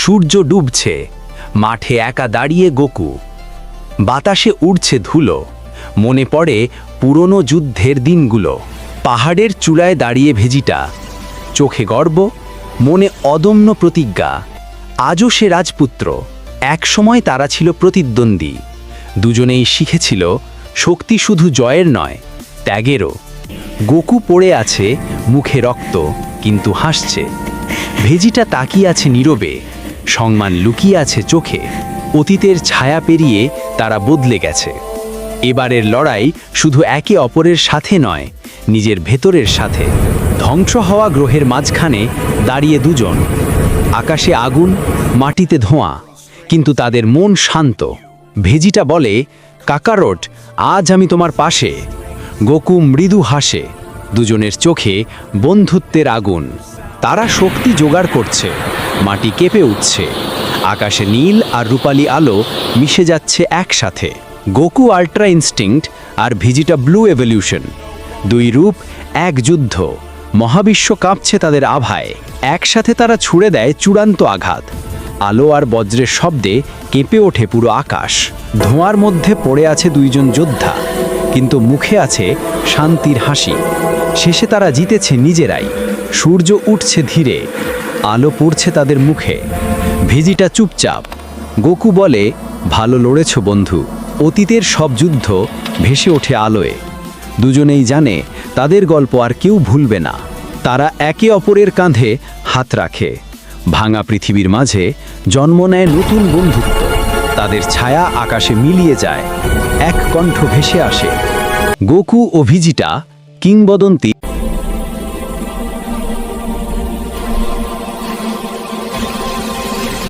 সূর্য ডুবছে, মাঠে একা দাঁড়িয়ে গোকু। বাতাসে উড়ছে ধুলো, মনে পড়ে পুরনো যুদ্ধের দিনগুলো। পাহাড়ের চূড়ায় দাঁড়িয়ে ভেজিটা, চোখে গর্ব, মনে অদম্য প্রতিজ্ঞা। আজও সে রাজপুত্র, একসময় তারা ছিল প্রতিদ্বন্দ্বী। দুজনেই শিখেছিল শক্তি শুধু জয়ের নয়, ত্যাগেরও। গোকু পড়ে আছে, মুখে রক্ত, কিন্তু হাসছে। ভেজিটা তাকিয়ে আছে নীরবে, সম্মান লুকিয়ে আছে চোখে। অতীতের ছায়া পেরিয়ে তারা বদলে গেছে। এবারের লড়াই শুধু একে অপরের সাথে নয়, নিজের ভেতরের সাথে। ধ্বংস হওয়া গ্রহের মাঝখানে দাঁড়িয়ে দুজন, আকাশে আগুন, মাটিতে ধোঁয়া, কিন্তু তাদের মন শান্ত। ভেজিটা বলে, কাকারোট, আজ আমি তোমার পাশে। গোকু মৃদু হাসে, দুজনের চোখে বন্ধুত্বের আগুন। তারা শক্তি জোগাড় করছে, মাটি কেঁপে উঠছে, আকাশে নীল আর রূপালী আলো মিশে যাচ্ছে একসাথে। গোকু আল্ট্রা ইনস্টিংক্ট আর ভেজিটা ব্লু এভলিউশন, দুই রূপ, এক যুদ্ধ। মহাবিশ্ব কাঁপছে তাদের আভায়। একসাথে তারা ছুড়ে দেয় চূড়ান্ত আঘাত। আলো আর বজ্রের শব্দে কেঁপে ওঠে পুরো আকাশ। ধোঁয়ার মধ্যে পড়ে আছে দুইজন যোদ্ধা, কিন্তু মুখে আছে শান্তির হাসি। শেষে তারা জিতেছে নিজেরাই। সূর্য উঠছে ধীরে, আলো পড়ছে তাদের মুখে। ভেজিটা চুপচাপ। গোকু বলে, ভালো লড়েছ বন্ধু। অতীতের সব যুদ্ধ ভেসে ওঠে আলোয়। দুজনেই জানে তাদের গল্প আর কেউ ভুলবে না। তারা একে অপরের কাঁধে হাত রাখে। ভাঙা পৃথিবীর মাঝে জন্ম নেয় নতুন বন্ধুত্ব। তাদের ছায়া আকাশে মিলিয়ে যায়, এক কণ্ঠ ভেসে আসে। গোকু ও ভেজিটা, কিংবদন্তি।